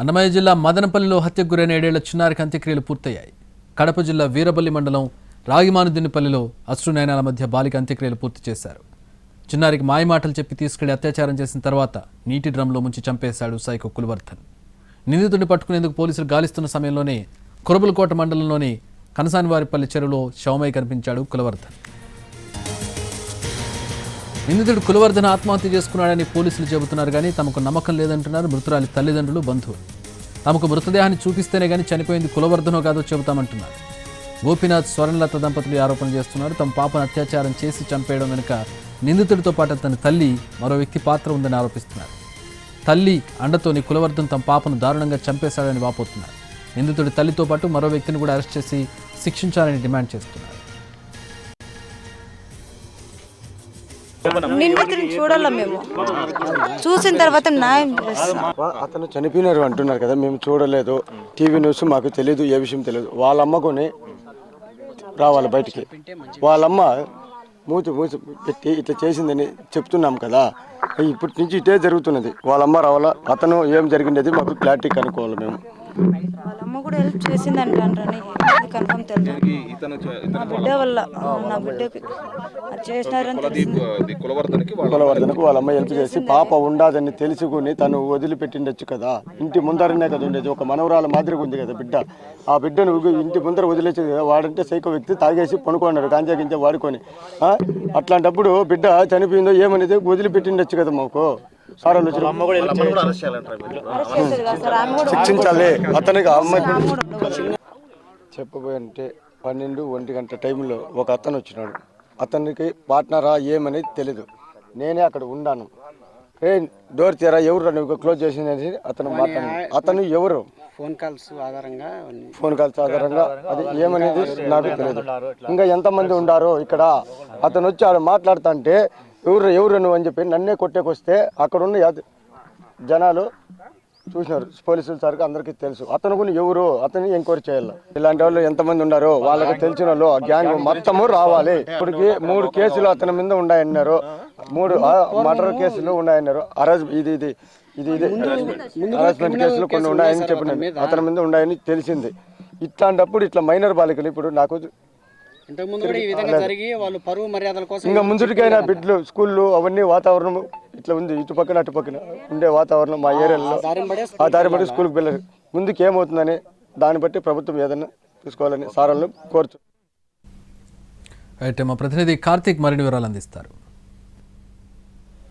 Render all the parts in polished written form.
అన్నమయ్య జిల్లా మదనపల్లిలో హత్యకు గురైన 7 ఏళ్ల చిన్నారికి అంత్యక్రియలు పూర్తయ్యాయి. కడప జిల్లా వీరబల్లి మండలం రాగిమానుదిన్నిపల్లిలో అశ్రునయనాల మధ్య బాలిక అంత్యక్రియలు పూర్తి చేశారు. చిన్నారికి మాయమాటలు చెప్పి తీసుకెళ్లి అత్యాచారం చేసిన తర్వాత నీటి డ్రమ్లో ముంచి చంపేశాడు సైకో కులవర్ధన్. నిందితుడిని పట్టుకునేందుకు పోలీసులు గాలిస్తున్న సమయంలోనే కురబులకోట మండలంలోని కనసానివారిపల్లి చెరువులో శవమై కనిపించాడు కులవర్ధన్. నిందితుడు కులవర్ధన్ ఆత్మహత్య చేసుకున్నాడని పోలీసులు చెబుతున్నారు కానీ తమకు నమ్మకం లేదంటున్నారు మృతురాలి తల్లిదండ్రులు, బంధువులు. తమకు మృతదేహాన్ని చూపిస్తేనే కానీ చనిపోయింది కులవర్ధనో కాదో చెబుతామంటున్నారు. గోపీనాథ్, స్వర్ణలత దంపతులు ఆరోపణ చేస్తున్నారు. తమ పాపను అత్యాచారం చేసి చంపేయడం వెనుక నిందితుడితో పాటు తన తల్లి, మరో వ్యక్తి పాత్ర ఉందని ఆరోపిస్తున్నారు. తల్లి అండతోని కులవర్ధన్ తమ పాపను దారుణంగా చంపేశాడని వాపోతున్నారు. నిందితుడి తల్లితో పాటు మరో వ్యక్తిని కూడా అరెస్ట్ చేసి శిక్షించాలని డిమాండ్ చేస్తున్నారు. నిందితుడిని చూడాల, మేము చూసిన తర్వాత న్యాయం చేస్తాం. అతను చనిపోయినారు అంటున్నారు కదా, మేము చూడలేదు, టీవీ న్యూస్ మాకు తెలియదు, ఏ విషయం తెలియదు. వాళ్ళ అమ్మకుని రావాలి బయటికి, వాళ్ళమ్మ మూతి పెట్టి ఇట్లా చేసిందని చెప్తున్నాం కదా, ఇప్పటి నుంచి ఇటే జరుగుతున్నది. వాళ్ళమ్మ రావాలా, అతను ఏం జరిగినది మాకు క్లారిటీ కనుక్కోవాలి. మేము వాళ్ళమ్మ కూడా హెల్ప్ చేసిందని కన్ఫర్మ్ తెలుసు. నా బిడ్డ వల్ల నా బిడ్డకి చేసినారని కులవర్ధనకు వాళ్ళమ్మ హెల్ప్ చేసి పాప ఉండాదని తెలుసుకుని తను వదిలిపెట్టిండొచ్చు కదా. ఇంటి ముందరనే కదా ఉండేది, ఒక మనవరాల మాదిరిగా ఉంది కదా బిడ్డ. ఆ బిడ్డను ఇంటి ముందర వదిలేసి వాడంటే సైకో వ్యక్తి తాగేసి పనుకున్నాడు, గాంజా గింజా వాడుకొని. అట్లాంటప్పుడు బిడ్డ చనిపోయిందో ఏమనేది వదిలిపెట్టిండొచ్చు కదా. మాకు శిక్షించాలి అతనికి. చెప్పబోయంటే 12-1 గంట టైంలో ఒక అతను వచ్చినాడు. అతనికి పార్ట్నరా ఏమనేది తెలీదు. నేనే అక్కడ ఉన్నాను. డోర్ తీరా, ఎవరు నువ్వు క్లోజ్ చేసింది అతను మాట్లాడు. అతను ఎవరు? ఫోన్ కాల్స్ ఆధారంగా అది ఏమనేది నాకు తెలియదు. ఇంకా ఎంతమంది ఉండారో ఇక్కడ. అతను వచ్చి ఆడ మాట్లాడుతా అంటే ఎవరు నువ్వు అని చెప్పి నన్నే కొట్టేకొస్తే అక్కడ ఉన్న జనాలు చూసినారు. పోలీసులు సరికి అందరికీ తెలుసు అతను కూడా ఎవరు, అతన్ని ఎంక్వైరీ చేయాలి. ఇలాంటి వాళ్ళు ఎంతమంది ఉన్నారో వాళ్ళకి తెలిసిన వాళ్ళు ఆ గ్యాంగ్ మొత్తము రావాలి. ఇప్పటికి 3 కేసులు అతని మీద ఉన్నాయన్నారు, 3 మర్డర్ కేసులు ఉన్నాయన్నారు. హరాస్మెంట్ కేసులు కొన్ని ఉన్నాయని చెప్పినాను, అతని మీద ఉన్నాయని తెలిసింది. ఇట్లాంటప్పుడు ఇట్లా మైనర్ బాలికలు ఇప్పుడు నాకు ఇంకా ముందుకైనా బిడ్డలు స్కూళ్ళు అవన్నీ వాతావరణం ఇట్లా ఉంది. ఇటు పక్కన అటు పక్కన ఉండే వాతావరణం మా ఏరియాలో ఆ దారి బట్టి స్కూల్కి వెళ్ళారు. ముందుకు ఏమవుతుందని దాన్ని బట్టి ప్రభుత్వం ఏదైనా తీసుకోవాలని సారాలను కోరుచు. అయితే మా ప్రతినిధి కార్తీక్ మరిన్ని వివరాలు అందిస్తారు.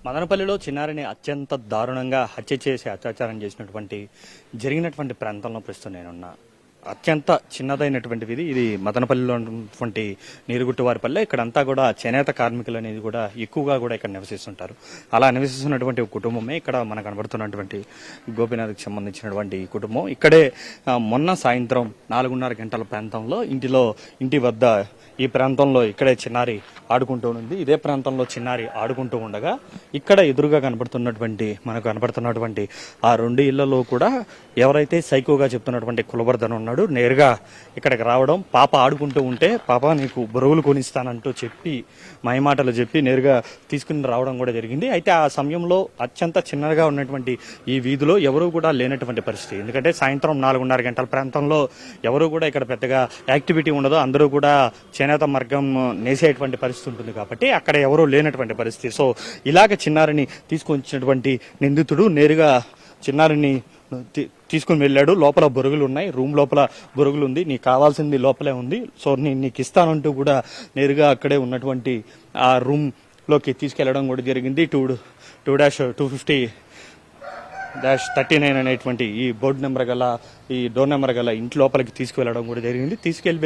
మదనపల్లిలో చిన్నారిని అత్యంత దారుణంగా హత్య చేసి అత్యాచారం జరిగినటువంటి ప్రాంతంలో ప్రస్తుతం నేనున్నా. అత్యంత చిన్నదైనటువంటిది ఇది మదనపల్లిలో ఉన్నటువంటి నీరుగుట్టువారిపల్లె. ఇక్కడంతా కూడా చేనేత కార్మికులు అనేది కూడా ఎక్కువగా కూడా ఇక్కడ నివసిస్తుంటారు. అలా నివసిస్తున్నటువంటి కుటుంబమే ఇక్కడ మనకు కనబడుతున్నటువంటి గోపీనాథ్కి సంబంధించినటువంటి కుటుంబం. ఇక్కడే మొన్న సాయంత్రం 4:30 గంటల ప్రాంతంలో ఇంటి వద్ద ఈ ప్రాంతంలో ఇక్కడే చిన్నారి ఆడుకుంటూ ఉంది. ఇదే ప్రాంతంలో చిన్నారి ఆడుకుంటూ ఉండగా ఇక్కడ ఎదురుగా మనకు కనబడుతున్నటువంటి ఆ 2 ఇళ్లలో కూడా ఎవరైతే సైకోగా చెప్తున్నటువంటి కులవర్ధన్ ఉన్నాడు నేరుగా ఇక్కడికి రావడం, పాప ఆడుకుంటూ ఉంటే పాప నీకు బరువులు కొనిస్తానంటూ చెప్పి మాయమాటలు చెప్పి నేరుగా తీసుకుని రావడం కూడా జరిగింది. అయితే ఆ సమయంలో అత్యంత చిన్నగా ఉన్నటువంటి ఈ వీధిలో ఎవరూ కూడా లేనటువంటి పరిస్థితి. ఎందుకంటే సాయంత్రం 4:30 గంటల ప్రాంతంలో ఎవరు కూడా ఇక్కడ పెద్దగా యాక్టివిటీ ఉండదు, అందరూ కూడా చేనేత మార్గం నేసేటువంటి పరిస్థితి ఉంటుంది కాబట్టి అక్కడ ఎవరూ లేనటువంటి పరిస్థితి. సో ఇలాగ చిన్నారిని తీసుకొచ్చినటువంటి నిందితుడు నేరుగా చిన్నారిని తీసుకుని వెళ్ళాడు. లోపల బొరుగులు ఉన్నాయి, రూమ్ లోపల బొరుగులు ఉంది, నీకు కావాల్సింది లోపలే ఉంది, సో నీకు ఇస్తానంటూ కూడా నేరుగా అక్కడే ఉన్నటువంటి ఆ రూమ్ లోకి తీసుకెళ్లడం కూడా జరిగింది. 2-250-39 అనేటువంటి ఈ బోర్డు నెంబర్ గల ఈ డోర్ నెంబర్ గల ఇంటి లోపలికి తీసుకువెళ్ళడం కూడా జరిగింది.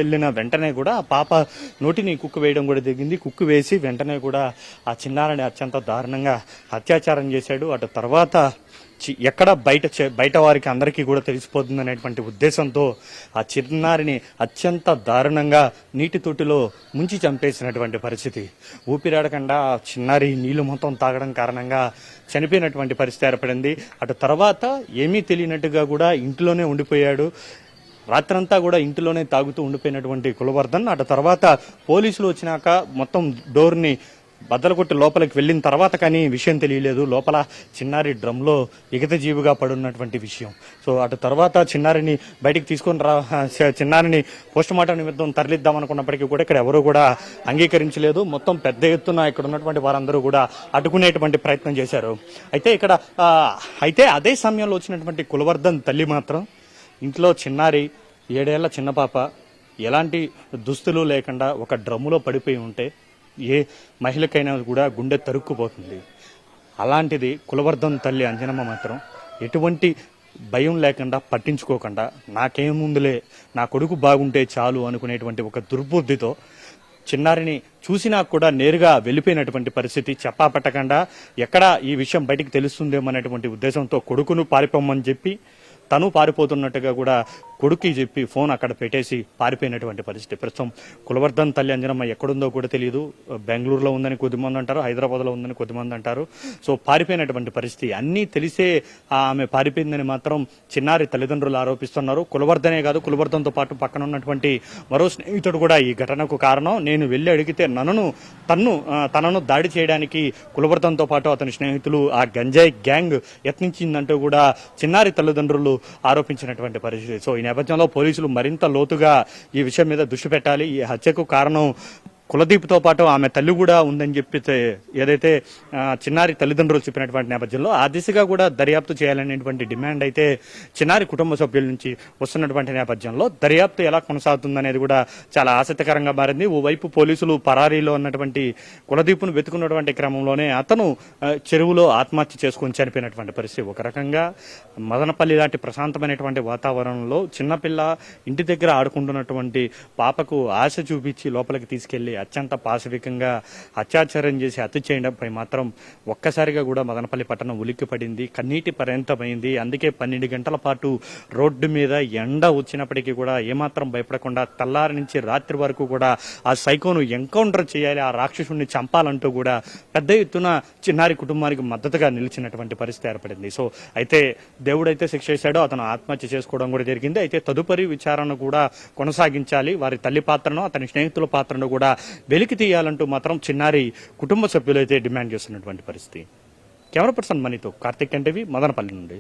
వెళ్ళిన వెంటనే కూడా ఆ పాప నోటిని కుక్కు వేయడం కూడా జరిగింది. కుక్కు వేసి వెంటనే కూడా ఆ చిన్నారిని అత్యంత దారుణంగా అత్యాచారం చేశాడు. అటు తర్వాత ఎక్కడ బయట వారికి అందరికీ కూడా తెలిసిపోతుంది అనేటువంటి ఉద్దేశంతో ఆ చిన్నారిని అత్యంత దారుణంగా నీటి తొట్టిలో ముంచి చంపేసినటువంటి పరిస్థితి. ఊపిరాడకుండా చిన్నారి నీళ్లు మొత్తం తాగడం కారణంగా చనిపోయినటువంటి పరిస్థితి ఏర్పడింది. అటు తర్వాత ఏమీ తెలియనట్టుగా కూడా ఇంట్లోనే ఉండిపోయాడు. రాత్రంతా కూడా ఇంటిలోనే తాగుతూ ఉండిపోయినటువంటి కులవర్ధన్ అటు తర్వాత పోలీసులు వచ్చినాక మొత్తం డోర్ని బద్దలు కొట్టి లోపలికి వెళ్ళిన తర్వాత కానీ విషయం తెలియలేదు. లోపల చిన్నారి డ్రమ్లో ఎగత జీవిగా పడున్నటువంటి విషయం. సో అటు తర్వాత చిన్నారిని బయటికి తీసుకొని చిన్నారిని పోస్టుమార్టం నిమిత్తం తరలిద్దాం అనుకున్నప్పటికీ కూడా ఇక్కడ ఎవరూ కూడా అంగీకరించలేదు. మొత్తం పెద్ద ఎత్తున ఇక్కడ ఉన్నటువంటి వారందరూ కూడా అడ్డుకునేటువంటి ప్రయత్నం చేశారు. అయితే అదే సమయంలో వచ్చినటువంటి కులవర్ధన్ తల్లి మాత్రం ఇంట్లో చిన్నారి 7 ఏళ్ల చిన్న పాప ఎలాంటి దుస్తులు లేకుండా ఒక డ్రమ్ములో పడిపోయి ఉంటే ఏ మహిళకైనా కూడా గుండె తరుక్కుపోతుంది. అలాంటిది కులవర్ధన్ తల్లి అంజనమ్మ మాత్రం ఎటువంటి భయం లేకుండా పట్టించుకోకుండా నాకేముందులే నా కొడుకు బాగుంటే చాలు అనుకునేటువంటి ఒక దుర్బుద్ధితో చిన్నారిని చూసినా కూడా నేరుగా వెళ్ళిపోయినటువంటి పరిస్థితి. చెప్పాపట్టకుండా ఎక్కడ ఈ విషయం బయటికి తెలుస్తుందేమో అనేటువంటి ఉద్దేశంతో కొడుకును పారిపోమని చెప్పి తను పారిపోతున్నట్టుగా కూడా కొడుక్కి చెప్పి ఫోన్ అక్కడ పెట్టేసి పారిపోయినటువంటి పరిస్థితి. ప్రస్తుతం కులవర్ధన్ తల్లి అంజనమ్మ ఎక్కడుందో కూడా తెలియదు. బెంగళూరులో ఉందని కొద్దిమంది అంటారు, హైదరాబాద్లో ఉందని కొద్దిమంది అంటారు. సో పారిపోయినటువంటి పరిస్థితి. అన్నీ తెలిసే ఆమె పారిపోయిందని మాత్రం చిన్నారి తల్లిదండ్రులు ఆరోపిస్తున్నారు. కులవర్ధనే కాదు, కులవర్ధన్తో పాటు పక్కన ఉన్నటువంటి మరో స్నేహితుడు కూడా ఈ ఘటనకు కారణం. నేను వెళ్ళి అడిగితే తనను దాడి చేయడానికి కులవర్ధన్తో పాటు అతని స్నేహితులు ఆ గంజాయి గ్యాంగ్ యత్నించిందంటూ కూడా చిన్నారి తల్లిదండ్రులు ఆరోపించినటువంటి పరిస్థితి. సో ఈ నేపథ్యంలో పోలీసులు మరింత లోతుగా ఈ విషయం మీద దృష్టి పెట్టాలి. ఈ హత్యకు కారణం కులదీప్తో పాటు ఆమె తల్లి కూడా ఉందని చెప్పితే ఏదైతే చిన్నారి తల్లిదండ్రులు చెప్పినటువంటి నేపథ్యంలో ఆ దిశగా కూడా దర్యాప్తు చేయాలనేటువంటి డిమాండ్ అయితే చిన్నారి కుటుంబ సభ్యుల నుంచి వస్తున్నటువంటి నేపథ్యంలో దర్యాప్తు ఎలా కొనసాగుతుందనేది కూడా చాలా ఆసక్తికరంగా మారింది. ఓవైపు పోలీసులు పరారీలో ఉన్నటువంటి కులదీప్ను వెతుకున్నటువంటి క్రమంలోనే అతను చెరువులో ఆత్మహత్య చేసుకుని చనిపోయినటువంటి పరిస్థితి. ఒక రకంగా మదనపల్లి లాంటి ప్రశాంతమైనటువంటి వాతావరణంలో చిన్నపిల్ల ఇంటి దగ్గర ఆడుకుంటున్నటువంటి పాపకు ఆశ చూపించి లోపలికి తీసుకెళ్లి అత్యంత పాశవికంగా అత్యాచారం చేసి హత్య చేయడంపై మాత్రం ఒక్కసారిగా కూడా మదనపల్లి పట్టణం ఉలిక్కి పడింది, కన్నీటి పర్యంతమైంది. అందుకే 12 గంటల పాటు రోడ్డు మీద ఎండ వచ్చినప్పటికీ కూడా ఏమాత్రం భయపడకుండా తెల్లారి నుంచి రాత్రి వరకు కూడా ఆ సైకోను ఎన్కౌంటర్ చేయాలి, ఆ రాక్షసుడిని చంపాలంటూ కూడా పెద్ద ఎత్తున చిన్నారి కుటుంబానికి మద్దతుగా నిలిచినటువంటి పరిస్థితి ఏర్పడింది. సో అయితే దేవుడైతే శిక్ష చేశాడో అతను ఆత్మహత్య చేసుకోవడం కూడా జరిగింది. అయితే తదుపరి విచారణ కూడా కొనసాగించాలి. వారి తల్లి పాత్రను, అతని స్నేహితుల పాత్రను కూడా వెలికి తీయాలంటూ మాత్రం చిన్నారి కుటుంబ సభ్యులైతే డిమాండ్ చేస్తున్నటువంటి పరిస్థితి. కెమెరా పర్సన్ మనీతో కార్తిక్ ఎన్టీవీ, మదనపల్లి నుండి.